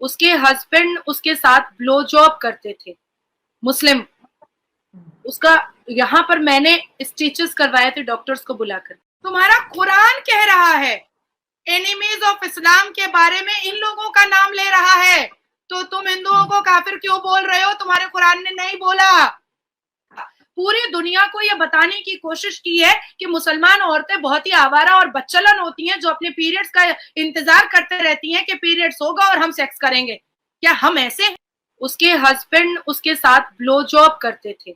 उसके हस्बैंड उसके साथ ब्लो जॉब करते थे, मुस्लिम। उसका यहाँ पर मैंने स्टिचेस करवाए थे डॉक्टर्स को बुलाकर। तुम्हारा कुरान कह रहा है एनिमीज ऑफ इस्लाम के बारे में इन लोगों का नाम ले रहा है, तो तुम हिंदुओं को काफिर क्यों बोल रहे हो? तुम्हारे कुरान ने नहीं बोला। पूरी दुनिया को यह बताने की कोशिश की है कि मुसलमान औरतें बहुत ही आवारा और बच्चलन होती हैं, जो अपने पीरियड्स का इंतजार करते रहती हैं कि पीरियड्स होगा और हम सेक्स करेंगे। क्या हम ऐसे हैं? उसके हस्बैंड उसके साथ ब्लो जॉब करते थे,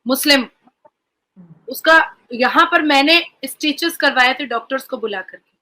मुस्लिम। उसका यहाँ पर मैंने स्टिचेस करवाए थे डॉक्टर्स को बुला करके।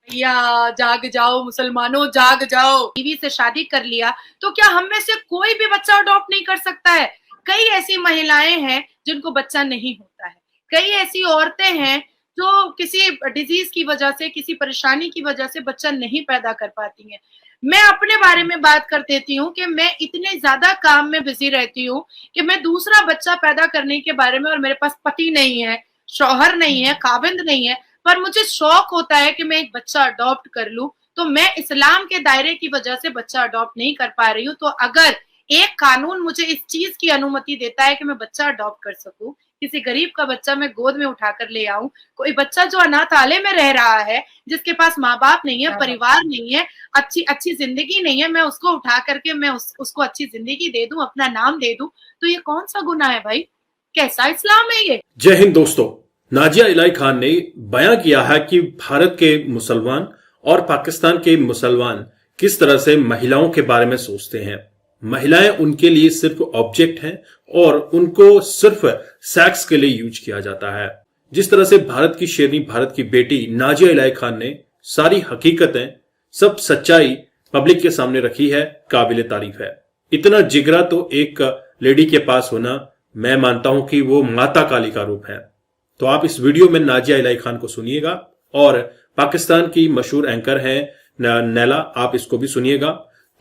भैया जाग जाओ मुसलमानों, जाग जाओ। बीवी से शादी कर लिया तो क्या हम में से कोई भी बच्चा अडॉप्ट नहीं कर सकता है? कई ऐसी महिलाएं हैं जिनको बच्चा नहीं होता है, कई ऐसी औरतें हैं जो किसी डिजीज की वजह से, किसी परेशानी की वजह से बच्चा नहीं पैदा कर पाती हैं। मैं अपने बारे में बात कर देती हूँ कि मैं इतने ज्यादा काम में बिजी रहती हूँ कि मैं दूसरा बच्चा पैदा करने के बारे में, और मेरे पास पति नहीं है, शौहर नहीं है, खाविंद नहीं है, पर मुझे शौक होता है कि मैं एक बच्चा अडॉप्ट कर लूं। तो मैं इस्लाम के दायरे की वजह से बच्चा अडॉप्ट नहीं कर पा रही हूँ। तो अगर एक कानून मुझे इस चीज की अनुमति देता है कि मैं बच्चा अडॉप्ट कर सकूं, किसी गरीब का बच्चा मैं गोद में उठाकर ले आऊं, कोई बच्चा जो अनाथालय में रह रहा है, जिसके पास माँ बाप नहीं है, परिवार नहीं है, अच्छी जिंदगी नहीं है, मैं उसको उठा करके मैं उसको अच्छी जिंदगी दे दूं, अपना नाम दे दूं, तो ये कौन सा गुनाह है भाई? कैसा इस्लाम है ये? जय हिंद दोस्तों। नाजिया इलाही खान ने बयां किया है कि भारत के मुसलमान और पाकिस्तान के मुसलमान किस तरह से महिलाओं के बारे में सोचते हैं। महिलाएं उनके लिए सिर्फ ऑब्जेक्ट हैं और उनको सिर्फ सेक्स के लिए यूज किया जाता है। जिस तरह से भारत की शेरनी, भारत की बेटी नाजिया इलाही खान ने सारी हकीकतें, सब सच्चाई पब्लिक के सामने रखी है, काबिले तारीफ है। इतना जिगरा तो एक लेडी के पास होना, मैं मानता हूं कि वो माता काली का रूप है। तो आप इस वीडियो में नाजिया इलाही खान को सुनिएगा, और पाकिस्तान की मशहूर एंकर हैं नैला, आप इसको भी सुनिएगा।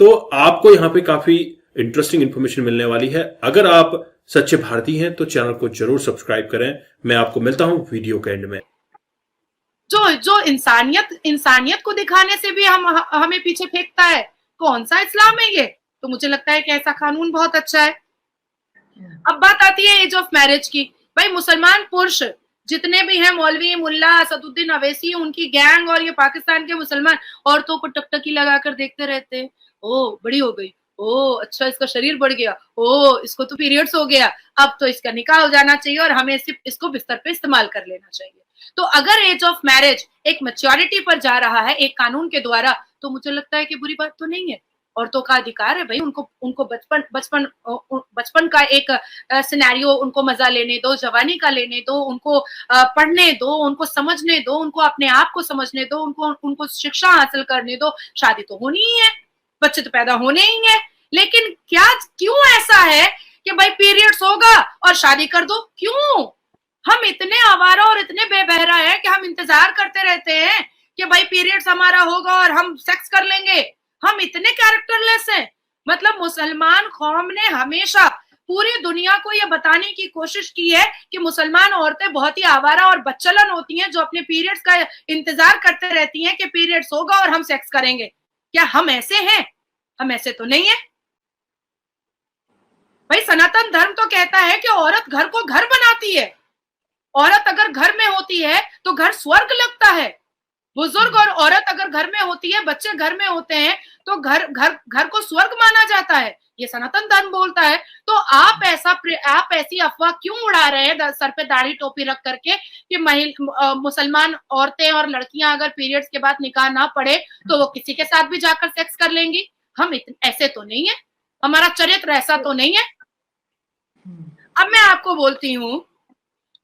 तो आपको यहाँ पे काफी इंटरेस्टिंग इंफॉर्मेशन मिलने वाली है। अगर आप सच्चे भारतीय हैं तो चैनल को जरूर सब्सक्राइब करें। मैं आपको मिलता हूं वीडियो के एंड में। जो इंसानियत को दिखाने से भी हमें पीछे फेंकता है। कौन सा इस्लाम है ये? तो मुझे लगता है कि ऐसा कानून बहुत अच्छा है। अब बात आती है एज ऑफ मैरिज की। भाई मुसलमान पुरुष जितने भी हैं, मौलवी, मुल्ला, असदुद्दीन अवैसी, उनकी गैंग, और ये पाकिस्तान के मुसलमान औरतों को टकटकी लगाकर देखते रहते हैं। ओ बड़ी हो गई, ओ अच्छा इसका शरीर बढ़ गया, ओ इसको तो पीरियड्स हो गया, अब तो इसका निकाह हो जाना चाहिए और हमें सिर्फ इसको बिस्तर पे इस्तेमाल कर लेना चाहिए। तो अगर एज ऑफ मैरिज एक मैच्योरिटी पर जा रहा है एक कानून के द्वारा, तो मुझे लगता है कि बुरी बात तो नहीं है। औरतों का अधिकार है भाई, उनको बचपन का एक सिनेरियो उनको मजा लेने दो, जवानी का लेने दो, उनको पढ़ने दो, उनको समझने दो, उनको अपने आप को समझने दो, उनको शिक्षा हासिल करने दो। शादी तो होनी ही है, बच्चे तो पैदा होने ही है, लेकिन क्यों ऐसा है कि भाई पीरियड्स होगा और शादी कर दो? क्यों हम इतने आवारा और इतने बेबहरा है कि हम इंतजार करते रहते हैं कि भाई पीरियड्स हमारा होगा और हम सेक्स कर लेंगे? हम इतने कैरेक्टरलेस हैं। मतलब मुसलमान कौम ने हमेशा पूरी दुनिया को यह बताने की कोशिश की है कि मुसलमान औरतें बहुत ही आवारा और बच्चलन होती हैं, जो अपने पीरियड्स का इंतजार करते रहती हैं कि पीरियड्स होगा और हम सेक्स करेंगे। क्या हम ऐसे हैं? हम ऐसे तो नहीं है भाई। सनातन धर्म तो कहता है कि औरत घर को घर बनाती है। औरत अगर घर में होती है तो घर स्वर्ग लगता है। बुजुर्ग और औरत अगर घर में होती है, बच्चे घर में होते हैं, तो घर को स्वर्ग माना जाता है। ये सनातन धर्म बोलता है। तो आप ऐसी अफवाह क्यों उड़ा रहे हैं सर पे दाढ़ी टोपी रख करके कि मुसलमान औरतें और लड़कियां अगर पीरियड्स के बाद निकाह ना पड़े तो वो किसी के साथ भी जाकर सेक्स कर लेंगी? हम ऐसे तो नहीं है, हमारा चरित्र ऐसा तो नहीं है। अब मैं आपको बोलती हूं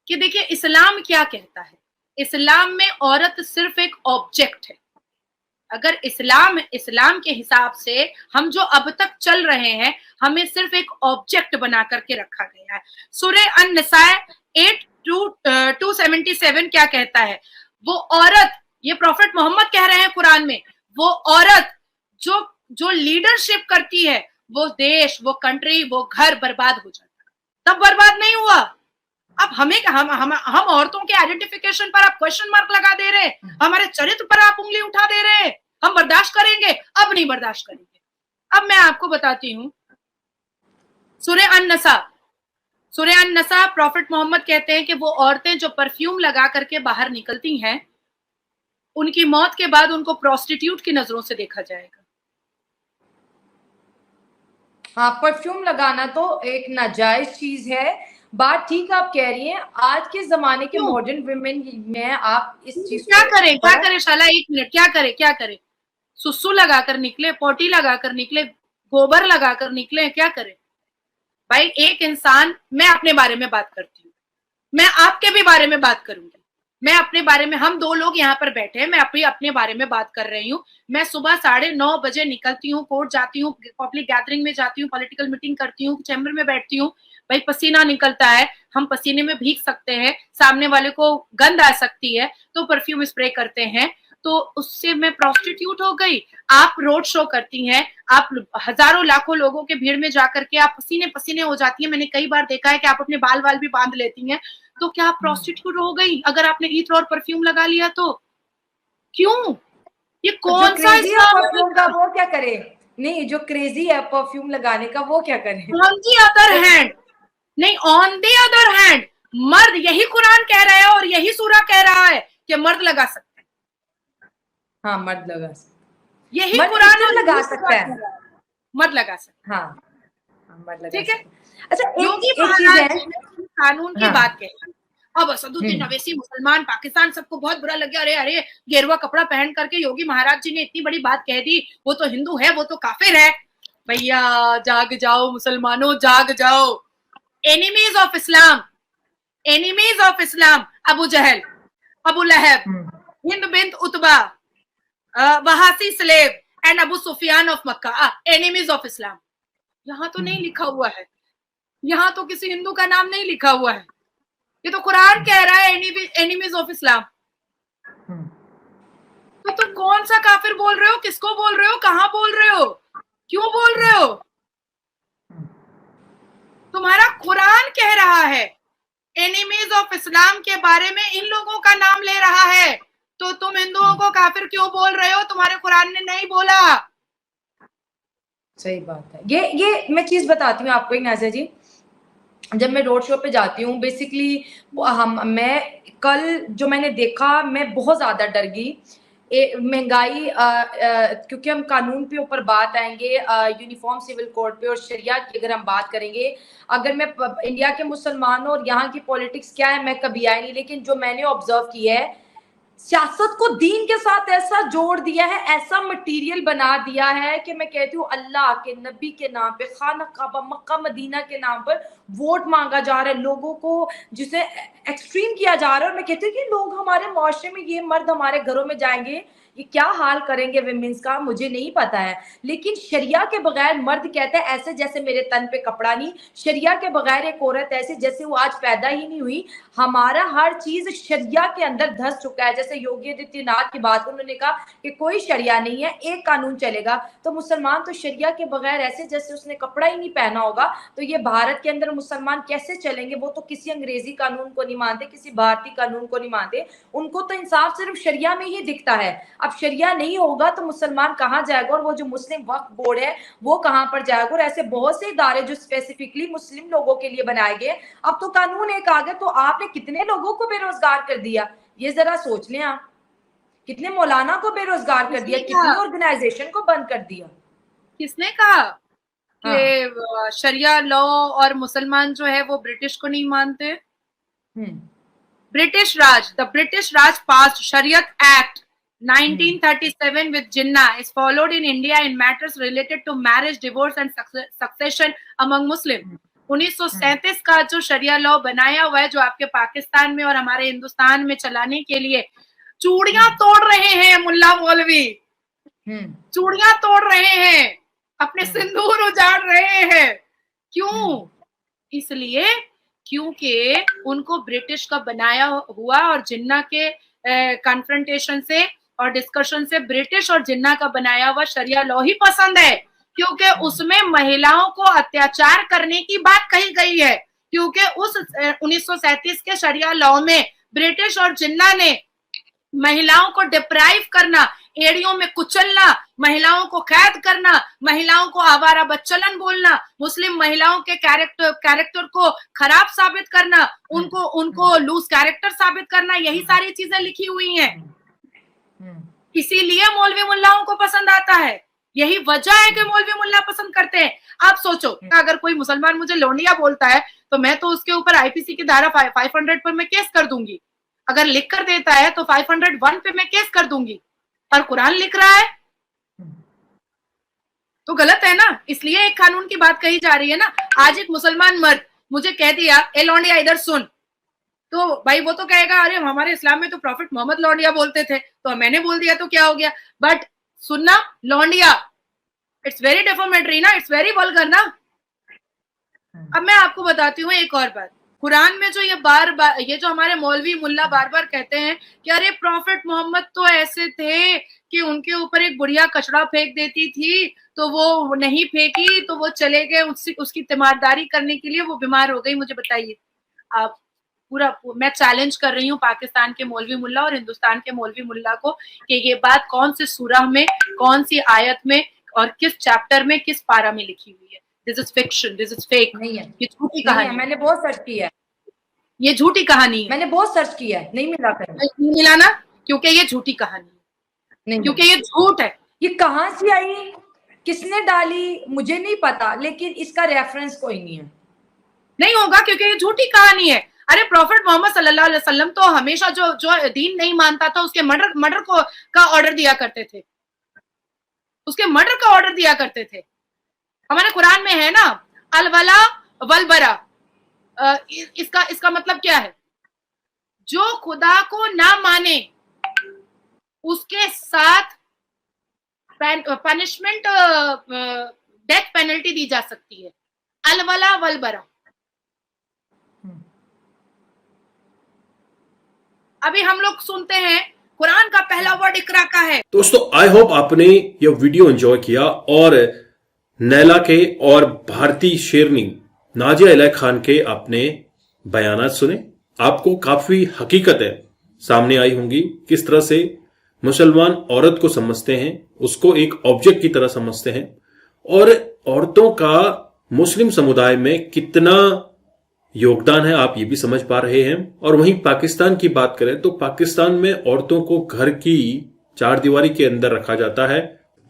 कि देखिए इस्लाम क्या कहता है। इस्लाम में औरत सिर्फ एक ऑब्जेक्ट है। अगर इस्लाम के हिसाब से हम जो अब तक चल रहे हैं, हमें सिर्फ एक ऑब्जेक्ट बना करके रखा गया है। सूरह अन-निसा 8:277 क्या कहता है? वो औरत, ये प्रॉफेट मोहम्मद कह रहे हैं कुरान में, वो औरत जो लीडरशिप करती है, वो देश, वो कंट्री, वो घर बर्बाद हो जाता है। तब बर्बाद नहीं हुआ। अब हम औरतों के आइडेंटिफिकेशन पर आप क्वेश्चन मार्क लगा दे रहे, हमारे चरित्र पर आप उंगली उठा दे रहे। हम बर्दाश्त करेंगे? अब नहीं बर्दाश्त करेंगे। अब मैं आपको बताती हूँ, सूरह अन-नसा, सूरह अन-नसा, प्रॉफिट मोहम्मद कहते हैं कि वो औरतें जो परफ्यूम लगा करके बाहर निकलती हैं, उनकी मौत के बाद उनको प्रोस्टिट्यूट की नजरों से देखा जाएगा। हाँ, परफ्यूम लगाना तो एक नाजायज चीज है। बात ठीक आप कह रही हैं, आज के जमाने के मॉडर्न वुमेन में आप इस चीज क्या करें, क्या करें शाला, एक मिनट, क्या करें, क्या करें? सुसु लगाकर निकले, पोटी लगाकर निकले, गोबर लगाकर निकले, क्या करें भाई? एक इंसान, मैं अपने बारे में बात करती हूँ, मैं आपके भी बारे में बात करूंगी, मैं अपने बारे में, हम दो लोग यहाँ पर बैठे हैं, मैं अपने बारे में बात कर रही हूँ। मैं सुबह 9:30 बजे निकलती हूँ, कोर्ट जाती हूँ, पब्लिक गैदरिंग में जाती हूँ, पॉलिटिकल मीटिंग करती हूँ, चैम्बर में बैठती हूँ। भाई पसीना निकलता है, हम पसीने में भीग सकते हैं, सामने वाले को गंध आ सकती है, तो परफ्यूम स्प्रे करते हैं, तो उससे मैं प्रोस्टिट्यूट हो गई? आप रोड शो करती हैं, आप हजारों लाखों लोगों के भीड़ में जाकर के आप पसीने पसीने हो जाती हैं, मैंने कई बार देखा है कि आप अपने बाल वाल भी बांध लेती हैं, तो क्या आप प्रोस्टिट्यूट हो गई अगर आपने इत्र और परफ्यूम लगा लिया? तो क्यों? ये कौन सा परफ्यूम का वो क्या करे? नहीं, जो क्रेजी है परफ्यूम लगाने का वो क्या करे? ऑन दी अदर हैंड, नहीं, ऑन दी अदर हैंड, मर्द, यही कुरान कह रहा है और यही सूरा कह रहा है कि मर्द लगा सकते हैं। हाँ, मर्द लगा सकते, यही कुरान लगा सकता है, मर्द लगा सकते। हाँ, मर्द लगा, ठीक है। अच्छा, योगी महाराज कानून की बात कही, अब असदुद्दीन अवैसी मुसलमान, पाकिस्तान सबको बहुत बुरा लग गया, अरे अरे गेरुआ कपड़ा पहन करके योगी महाराज जी ने इतनी बड़ी बात कह दी, वो तो हिंदू है, वो तो काफिर है। भैया जाग जाओ मुसलमानों, जाग जाओ। Enemies of Islam, enemies of Islam, Abu Jahl, Abu Lahab, Hind bint Utba, Wahshi slave and Abu Sufyan of Mecca, enemies of Islam. यहाँ तो नहीं लिखा हुआ है, यहाँ तो किसी हिंदू का नाम नहीं लिखा हुआ है, ये तो कुरान कह रहा है एनिमीज ऑफ इस्लाम। तो तुम कौन सा काफिर बोल रहे हो? किसको बोल रहे हो? कहाँ बोल रहे हो? क्यों बोल रहे हो? तुम्हारा कुरान कह रहा है एनिमीज ऑफ इस्लाम के बारे में, इन लोगों का नाम ले रहा है, तो तुम हिंदुओं को काफिर क्यों बोल रहे हो? तुम्हारे कुरान ने नहीं बोला। सही बात है। ये मैं चीज बताती हूँ आपको नाज़िया जी, जब मैं रोड शो पे जाती हूँ बेसिकली, मैं कल जो मैंने देखा, मैं बहुत ज्यादा डर गई। महंगाई, क्योंकि हम कानून पे ऊपर बात आएंगे, यूनिफॉर्म सिविल कोड पे और शरिया की अगर हम बात करेंगे, अगर मैं इंडिया के मुसलमानों और यहाँ की पॉलिटिक्स क्या है मैं कभी आई नहीं, लेकिन जो मैंने ऑब्जर्व किया है, सियासत को दीन के साथ ऐसा जोड़ दिया है, ऐसा मटेरियल बना दिया है कि मैं कहती हूँ अल्लाह के नबी के नाम पे, खाना काबा मक्का मदीना के नाम पर वोट मांगा जा रहा है, लोगों को जिसे एक्सट्रीम किया जा रहा है। और मैं कहती हूँ कि लोग हमारे मुआशरे में, ये मर्द हमारे घरों में जाएंगे, ये क्या हाल करेंगे विमेंस का, मुझे नहीं पता है। लेकिन शरिया के बगैर, मर्द कहता है ऐसे जैसे मेरे तन पे कपड़ा नहीं, शरिया के बगैर एक औरत ऐसे जैसे वो आज पैदा ही नहीं हुई। हमारा हर चीज शरिया के अंदर धस चुका है। जैसे योगी आदित्यनाथ की बात, उन्होंने कहा कि कोई शरिया नहीं है, एक कानून चलेगा, तो मुसलमान तो शरिया के बगैर ऐसे जैसे उसने कपड़ा ही नहीं पहना होगा, तो ये भारत के अंदर मुसलमान कैसे चलेंगे? वो तो किसी अंग्रेजी कानून को नहीं मानते, किसी भारतीय कानून को नहीं मानते, उनको तो इंसाफ सिर्फ शरिया में ही दिखता है। अब शरिया नहीं होगा तो मुसलमान कहाँ जाएगा? और वो जो मुस्लिम वक्फ बोर्ड है वो कहाँ पर जाएगा? और ऐसे बहुत से इदारे जो स्पेसिफिकली मुस्लिम लोगों के लिए बनाए गए, अब तो कानून एक आ गया, तो आपने कितने लोगों को बेरोजगार कर दिया, ये जरा सोच लें आप। कितने मौलाना को बेरोजगार कर दिया, कितनी ऑर्गेनाइजेशन को बंद कर दिया। किसने कहा कि शरिया लॉ और मुसलमान जो है वो ब्रिटिश को नहीं मानते? British Raj, the British Raj passed शरीयत act 1937 with Jinnah is followed in India in matters related to marriage, divorce and succession among Muslim. 1937 का जो शरिया लॉ बनाया हुआ है, जो आपके पाकिस्तान में और हमारे हिंदुस्तान में चलाने के लिए चूड़ियां तोड़ रहे हैं मुल्ला मौलवी, चूड़ियां तोड़ रहे हैं, अपने सिंदूर उजाड़ रहे हैं। क्यों? इसलिए क्योंकि उनको ब्रिटिश का बनाया हुआ और जिन्ना के कन्फ्रंटेशन से और डिस्कशन से ब्रिटिश और जिन्ना का बनाया हुआ शरिया लॉ ही पसंद है, क्योंकि उसमें महिलाओं को अत्याचार करने की बात कही गई है। क्योंकि उस 1937 के शरिया लॉ में ब्रिटिश और जिन्ना ने महिलाओं को डिप्राइव करना, एड़ियों में कुचलना, महिलाओं को कैद करना, महिलाओं को आवारा बच्चलन बोलना, मुस्लिम महिलाओं के कैरेक्टर को खराब साबित करना, उनको लूज कैरेक्टर साबित करना, यही सारी चीजें लिखी हुई हैं। इसीलिए मौलवी मुल्लाओं को पसंद आता है, यही वजह है कि मौलवी मुल्ला पसंद करते हैं। आप सोचो, अगर कोई मुसलमान मुझे लौंडिया बोलता है तो मैं तो उसके ऊपर आईपीसी की धारा 500 पर मैं केस कर दूंगी। अगर लिख कर देता है तो 501 पे मैं केस कर दूंगी। और कुरान लिख रहा है तो गलत है ना। इसलिए एक कानून की बात कही जा रही है ना। आज एक मुसलमान मर्द मुझे कह दिया, ए लौंडिया इधर सुन, तो भाई वो तो कहेगा अरे हमारे इस्लाम में तो प्रॉफिट मोहम्मद लौंडिया बोलते थे, तो मैंने बोल दिया तो क्या हो गया। बट सुनना, लौंडिया इट्स वेरी डेफोमेटरी ना, इट्स वेरी वल्गर ना। अब मैं आपको बताती हूँ एक और बात। कुरान में जो ये जो हमारे मौलवी मुल्ला बार बार कहते हैं कि अरे प्रॉफिट मोहम्मद तो ऐसे थे कि उनके ऊपर एक बुढ़िया कचड़ा फेंक देती थी तो वो नहीं फेंकी तो वो चले गए, उसकी तीमारदारी करने के लिए वो बीमार हो गई। मुझे बताइए आप, मैं चैलेंज कर रही हूँ पाकिस्तान के मौलवी मुल्ला और हिंदुस्तान के मौलवी मुल्ला को कि ये बात कौन से सूरह में, कौन सी आयत में और किस चैप्टर में, किस पारा में लिखी हुई है। This is fiction, this is fake, नहीं है, ये झूठी कहानी है। मैंने बहुत सर्च किया है, ये झूठी कहानी है। मैंने बहुत सर्च किया है, नहीं मिला कहीं। नहीं मिला ना, क्योंकि ये झूठी कहानी है, नहीं, क्योंकि ये झूठ है। ये कहाँ से आई, किसने डाली, मुझे नहीं पता, लेकिन इसका रेफरेंस कोई नहीं है। नहीं होगा क्योंकि ये झूठी कहानी है। अरे प्रॉफिट मोहम्मद सल्लल्लाहु अलैहि वसल्लम तो हमेशा जो दीन नहीं मानता था उसके मर्डर का ऑर्डर दिया करते थे, उसके मर्डर का ऑर्डर दिया करते थे। हमारे कुरान में है ना, अलवला वलबरा। इसका मतलब क्या है? जो खुदा को ना माने उसके साथ पनिशमेंट, डेथ पेनल्टी दी जा सकती है। अलवला वलबरा। अभी हम लोग सुनते हैं कुरान का पहला वर्ड इकरा का है। दोस्तों, आई होप आपने यह वीडियो एंजॉय किया और नैला के और भारतीय शेरनी नाजिया इलाही खान के आपने बयानात सुने। आपको काफी हकीकतें सामने आई होंगी, किस तरह से मुसलमान औरत को समझते हैं, उसको एक ऑब्जेक्ट की तरह समझते हैं, और औरतों का मुस्लिम समुदाय में कितना योगदान है आप ये भी समझ पा रहे हैं। और वहीं पाकिस्तान की बात करें तो पाकिस्तान में औरतों को घर की चार दीवारी के अंदर रखा जाता है,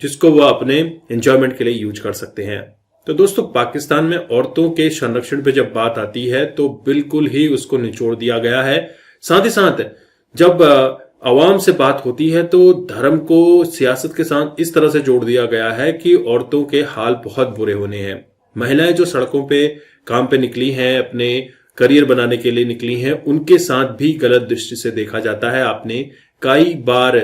जिसको वह अपने एंजॉयमेंट के लिए यूज कर सकते हैं। तो दोस्तों, पाकिस्तान में औरतों के संरक्षण पे जब बात आती है तो बिल्कुल ही उसको निचोड़ दिया गया है। साथ ही साथ जब अवाम से बात होती है तो धर्म को सियासत के साथ इस तरह से जोड़ दिया गया है कि औरतों के हाल बहुत बुरे होने हैं। महिलाएं जो सड़कों पे काम पे निकली हैं, अपने करियर बनाने के लिए निकली हैं, उनके साथ भी गलत दृष्टि से देखा जाता है। आपने कई बार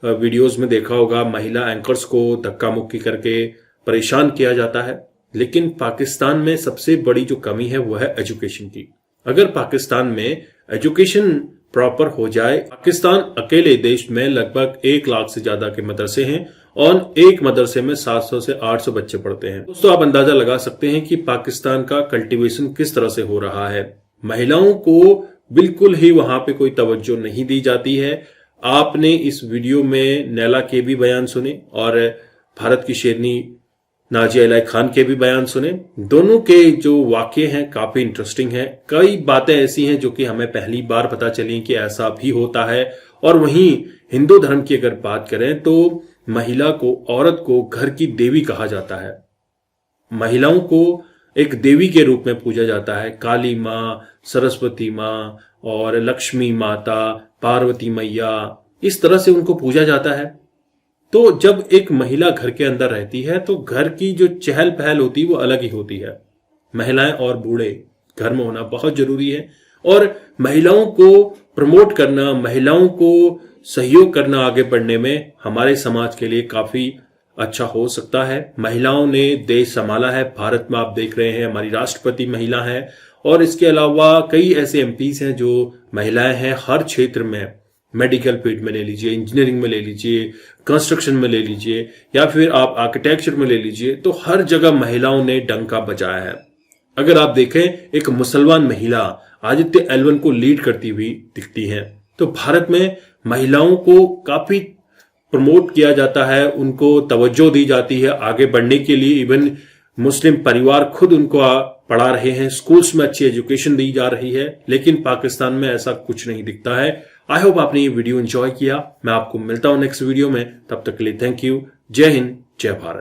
वीडियोस में देखा होगा, महिला एंकर्स को धक्का मुक्की करके परेशान किया जाता है। लेकिन पाकिस्तान में सबसे बड़ी जो कमी है वो है एजुकेशन की। अगर पाकिस्तान में एजुकेशन प्रॉपर हो जाए, पाकिस्तान अकेले देश में लगभग 1 लाख से ज्यादा के मदरसे हैं और एक मदरसे में 700 से 800 बच्चे पढ़ते हैं। दोस्तों, आप अंदाजा लगा सकते हैं कि पाकिस्तान का कल्टीवेशन किस तरह से हो रहा है। महिलाओं को बिल्कुल ही वहां पे कोई तवज्जो नहीं दी जाती है। आपने इस वीडियो में नैला के भी बयान सुने और भारत की शेरनी नाजिया इलाही खान के भी बयान सुने। दोनों के जो वाकये हैं काफी इंटरेस्टिंग हैं। कई बातें ऐसी हैं जो कि हमें पहली बार पता चली कि ऐसा भी होता है। और वहीं हिंदू धर्म की अगर बात करें तो महिला को, औरत को घर की देवी कहा जाता है। महिलाओं को एक देवी के रूप में पूजा जाता है। काली माँ, सरस्वती माँ और लक्ष्मी माता, पार्वती मैया, इस तरह से उनको पूजा जाता है। तो जब एक महिला घर के अंदर रहती है तो घर की जो चहल पहल होती है वो अलग ही होती है। महिलाएं और बूढ़े घर में होना बहुत जरूरी है और महिलाओं को प्रमोट करना, महिलाओं को सहयोग करना आगे बढ़ने में हमारे समाज के लिए काफी अच्छा हो सकता है। महिलाओं ने देश संभाला है। भारत में आप देख रहे हैं हमारी राष्ट्रपति महिला है और इसके अलावा कई ऐसे एमपीज हैं जो महिलाएं हैं। हर क्षेत्र में, मेडिकल फील्ड में ले लीजिए, इंजीनियरिंग में ले लीजिए, कंस्ट्रक्शन में ले लीजिए या फिर आप आर्किटेक्चर में ले लीजिए, तो हर जगह महिलाओं ने डंका बजाया है। अगर आप देखें, एक मुसलमान महिला आदित्य L1 को लीड करती हुई दिखती है। तो भारत में महिलाओं को काफी प्रमोट किया जाता है, उनको तवज्जो दी जाती है आगे बढ़ने के लिए। इवन मुस्लिम परिवार खुद उनको पढ़ा रहे हैं, स्कूल्स में अच्छी एजुकेशन दी जा रही है, लेकिन पाकिस्तान में ऐसा कुछ नहीं दिखता है। आई होप आपने ये वीडियो एंजॉय किया। मैं आपको मिलता हूं नेक्स्ट वीडियो में, तब तक के लिए थैंक यू। जय हिंद, जय भारत।